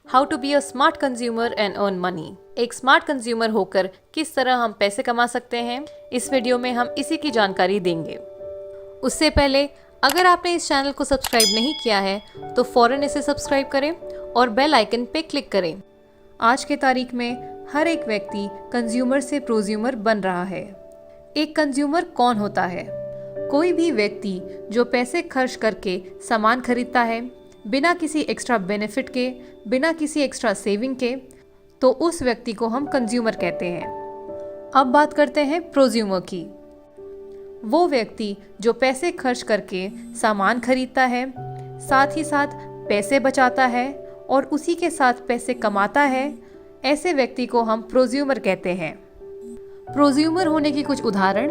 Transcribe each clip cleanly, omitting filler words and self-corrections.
How to be a smart consumer and earn money. एक smart consumer होकर किस तरह हम पैसे कमा सकते हैं, इस वीडियो में हम इसी की जानकारी देंगे। उससे पहले अगर आपने इस चैनल को सब्सक्राइब नहीं किया है तो फौरन इसे सब्सक्राइब करें और बेल आइकन पे क्लिक करें। आज के तारीख में हर एक व्यक्ति कंज्यूमर से प्रोज्यूमर बन रहा है। एक कंज्यूमर कौन होता है? कोई भी व्यक्ति जो पैसे खर्च करके सामान खरीदता है बिना किसी एक्स्ट्रा बेनिफिट के, बिना किसी एक्स्ट्रा सेविंग के, तो उस व्यक्ति को हम कंज्यूमर कहते हैं। अब बात करते हैं प्रोज्यूमर की। वो व्यक्ति जो पैसे खर्च करके सामान खरीदता है, साथ ही साथ पैसे बचाता है और उसी के साथ पैसे कमाता है, ऐसे व्यक्ति को हम प्रोज्यूमर कहते हैं। प्रोज्यूमर होने की कुछ उदाहरण: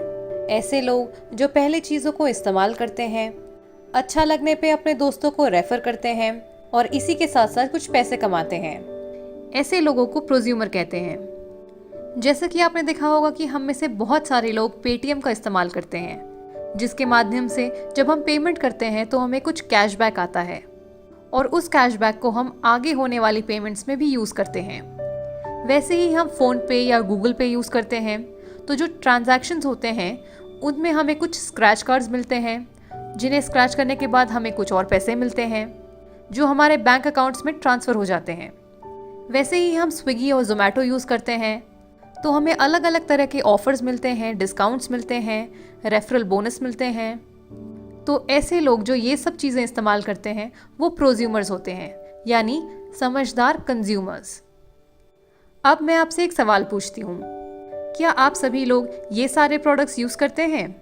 ऐसे लोग जो पहले चीज़ों को इस्तेमाल करते हैं, अच्छा लगने पे अपने दोस्तों को रेफर करते हैं और इसी के साथ साथ कुछ पैसे कमाते हैं, ऐसे लोगों को प्रोज्यूमर कहते हैं। जैसा कि आपने देखा होगा कि हम में से बहुत सारे लोग पेटीएम का इस्तेमाल करते हैं, जिसके माध्यम से जब हम पेमेंट करते हैं तो हमें कुछ कैशबैक आता है और उस कैशबैक को हम आगे होने वाली पेमेंट्स में भी यूज़ करते हैं। वैसे ही हम फ़ोन पे या गूगल पे यूज़ करते हैं तो जो ट्रांजैक्शंस होते हैं उनमें हमें कुछ स्क्रैच कार्ड्स मिलते हैं, जिन्हें स्क्रैच करने के बाद हमें कुछ और पैसे मिलते हैं जो हमारे बैंक अकाउंट्स में ट्रांसफ़र हो जाते हैं। वैसे ही हम स्विगी और जोमेटो यूज़ करते हैं तो हमें अलग अलग तरह के ऑफ़र्स मिलते हैं, डिस्काउंट्स मिलते हैं, रेफरल बोनस मिलते हैं। तो ऐसे लोग जो ये सब चीज़ें इस्तेमाल करते हैं वो प्रोज्यूमर्स होते हैं, यानी समझदार कंज्यूमर्स। अब मैं आपसे एक सवाल पूछती हूँ, क्या आप सभी लोग ये सारे प्रोडक्ट्स यूज़ करते हैं?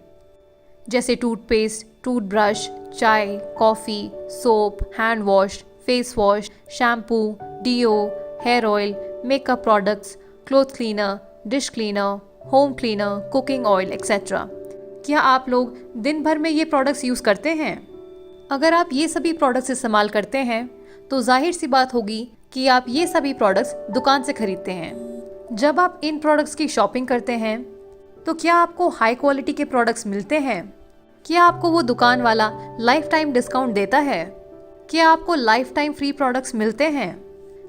जैसे टूथपेस्ट, टूथब्रश, चाय, coffee, soap, hand wash, face wash, shampoo, deo, hair oil, makeup products, cloth cleaner, dish cleaner, home cleaner, cooking oil etcetera. क्या आप लोग दिन भर में ये प्रोडक्ट्स यूज़ करते हैं? अगर आप ये सभी प्रोडक्ट्स इस्तेमाल करते हैं तो जाहिर सी बात होगी कि आप ये सभी प्रोडक्ट्स दुकान से खरीदते हैं। जब आप इन प्रोडक्ट्स की शॉपिंग करते हैं तो क्या आपको हाई क्वालिटी के प्रोडक्ट्स मिलते हैं? क्या आपको वो दुकान वाला लाइफ टाइम डिस्काउंट देता है? क्या आपको लाइफ टाइम फ्री प्रोडक्ट्स मिलते हैं?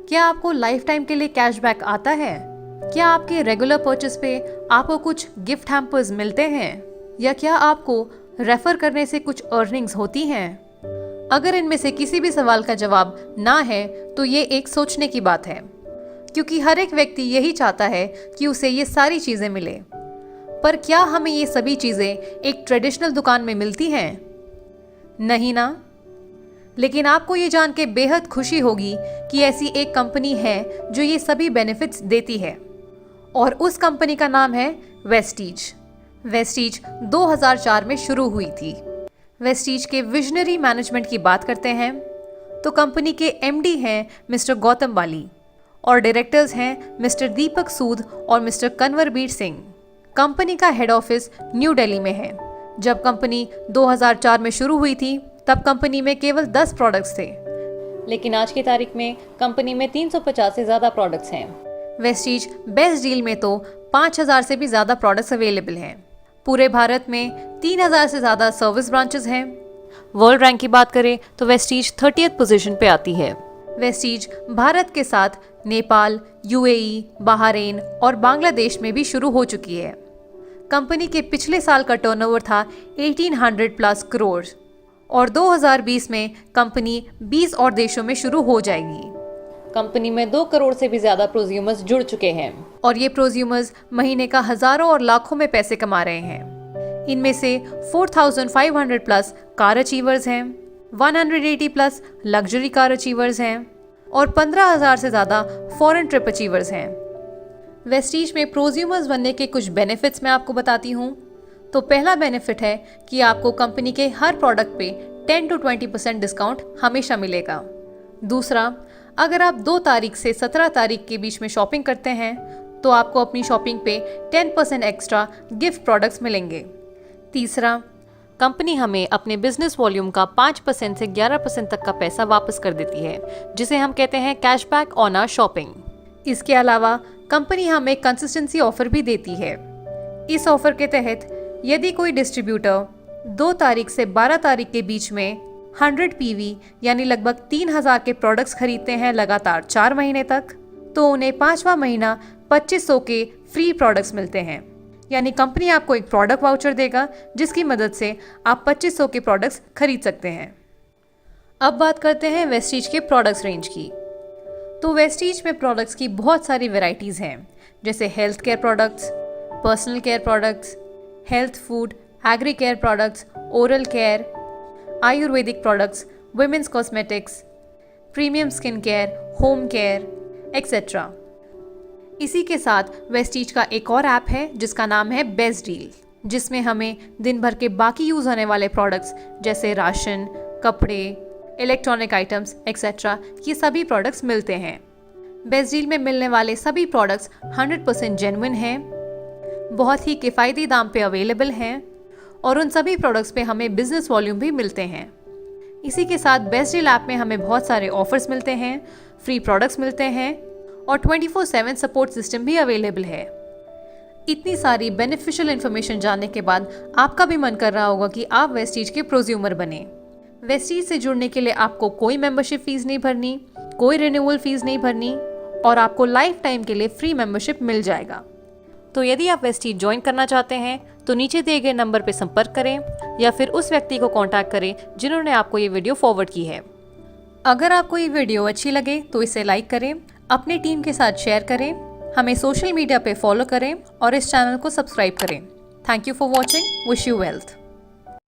क्या आपको लाइफ टाइम के लिए कैशबैक आता है? क्या आपके रेगुलर परचेस पे आपको कुछ गिफ्ट हैम्पर्स मिलते हैं? या क्या आपको रेफर करने से कुछ अर्निंग्स होती हैं? अगर इनमें से किसी भी सवाल का जवाब ना है तो ये एक सोचने की बात है, क्योंकि हर एक व्यक्ति यही चाहता है कि उसे ये सारी चीज़ें मिले। पर क्या हमें ये सभी चीज़ें एक ट्रेडिशनल दुकान में मिलती हैं? नहीं ना। लेकिन आपको ये जान के बेहद खुशी होगी कि ऐसी एक कंपनी है जो ये सभी बेनिफिट्स देती है, और उस कंपनी का नाम है वेस्टीज। वेस्टीज 2004 में शुरू हुई थी। वेस्टीज के विजनरी मैनेजमेंट की बात करते हैं तो कंपनी के एमडी हैं मिस्टर गौतम बाली और डायरेक्टर्स हैं मिस्टर दीपक सूद और मिस्टर कन्वरबीर सिंह। कंपनी का हेड ऑफिस न्यू दिल्ली में है। जब कंपनी 2004 में शुरू हुई थी तब कंपनी में केवल 10 प्रोडक्ट्स थे, लेकिन आज की तारीख में कंपनी में 350 से ज़्यादा प्रोडक्ट्स हैं। वेस्टीज बेस्ट डील में तो 5000 से भी ज़्यादा प्रोडक्ट्स अवेलेबल हैं। पूरे भारत में 3000 से ज़्यादा सर्विस ब्रांचेस हैं। वर्ल्ड रैंक की बात करें तो वेस्टीज 30th पोजीशन पे आती है। वेस्टीज भारत के साथ नेपाल, यूएई, बहरीन और बांग्लादेश में भी शुरू हो चुकी है। कंपनी के पिछले साल का टर्नओवर था 1800 प्लस करोड़ और 2020 में कंपनी 20 और देशों में शुरू हो जाएगी। कंपनी में 2 करोड़ से भी ज़्यादा प्रोज्यूमर्स जुड़ चुके हैं और ये प्रोज्यूमर्स महीने का हज़ारों और लाखों में पैसे कमा रहे हैं। इनमें से 4500 प्लस कार अचीवर्स हैं, 180 प्लस लग्जरी कार अचीवर्स हैं और 15,000 से ज़्यादा फॉरेन ट्रिप अचीवर्स हैं। वेस्टीज में प्रोज्यूमर्स बनने के कुछ बेनिफिट्स मैं आपको बताती हूँ। तो पहला बेनिफिट है कि आपको कंपनी के हर प्रोडक्ट पे 10 to 20% डिस्काउंट हमेशा मिलेगा। दूसरा, अगर आप 2 तारीख से 17 तारीख के बीच में शॉपिंग करते हैं तो आपको अपनी शॉपिंग पे 10% एक्स्ट्रा गिफ्ट प्रोडक्ट्स मिलेंगे। तीसरा, कंपनी हमें अपने बिजनेस वॉल्यूम का 5% से 11% तक का पैसा वापस कर देती है, जिसे हम कहते हैं कैशबैक ऑन आवर शॉपिंग। इसके अलावा कंपनी हमें कंसिस्टेंसी ऑफर भी देती है। इस ऑफर के तहत यदि कोई डिस्ट्रीब्यूटर 2 तारीख से 12 तारीख के बीच में 100 पीवी यानी लगभग 3000 के प्रोडक्ट्स खरीदते हैं लगातार 4 महीने तक, तो उन्हें 5वां महीना 2500 के फ्री प्रोडक्ट्स मिलते हैं। यानी कंपनी आपको एक प्रोडक्ट वाउचर देगा जिसकी मदद से आप 2500 के प्रोडक्ट्स खरीद सकते हैं। अब बात करते हैं वेस्टीज के प्रोडक्ट्स रेंज की। तो वेस्टीज में प्रोडक्ट्स की बहुत सारी वैरायटीज़ हैं, जैसे health care products, personal care products, health food, agri care products, oral care, Ayurvedic products, women's cosmetics, premium skin care, home care etcetera. इसी के साथ वेस्टीज का एक और ऐप है जिसका नाम है बेस्ट डील, जिसमें हमें दिन भर के बाकी यूज़ होने वाले प्रोडक्ट्स जैसे राशन, कपड़े, इलेक्ट्रॉनिक आइटम्स एक्सेट्रा ये सभी प्रोडक्ट्स मिलते हैं। बेस्ट डील में मिलने वाले सभी प्रोडक्ट्स 100% जेन्युइन हैं, बहुत ही किफ़ायती दाम पे अवेलेबल हैं और उन सभी प्रोडक्ट्स पे हमें बिजनेस वॉल्यूम भी मिलते हैं। इसी के साथ बेस्ट डील ऐप में हमें बहुत सारे ऑफर्स मिलते हैं, फ्री प्रोडक्ट्स मिलते हैं और 24/7 सपोर्ट सिस्टम भी अवेलेबल है। इतनी सारी बेनिफिशियल इन्फॉर्मेशन जानने के बाद आपका भी मन कर रहा होगा कि आप वेस्टीज के प्रोज्यूमर बने। वेस्टीज से जुड़ने के लिए आपको कोई मेंबरशिप फीस नहीं भरनी, कोई रिन्यूअल फीस नहीं भरनी और आपको लाइफ टाइम के लिए फ्री मेंबरशिप मिल जाएगा। तो यदि आप वेस्टीज ज्वाइन करना चाहते हैं तो नीचे दिए गए नंबर पर संपर्क करें या फिर उस व्यक्ति को कॉन्टैक्ट करें जिन्होंने आपको ये वीडियो फॉरवर्ड की है। अगर आपको ये वीडियो अच्छी लगे तो इसे लाइक करें, अपनी टीम के साथ शेयर करें, हमें सोशल मीडिया पे फॉलो करें और इस चैनल को सब्सक्राइब करें। Thank you for watching. Wish you wealth.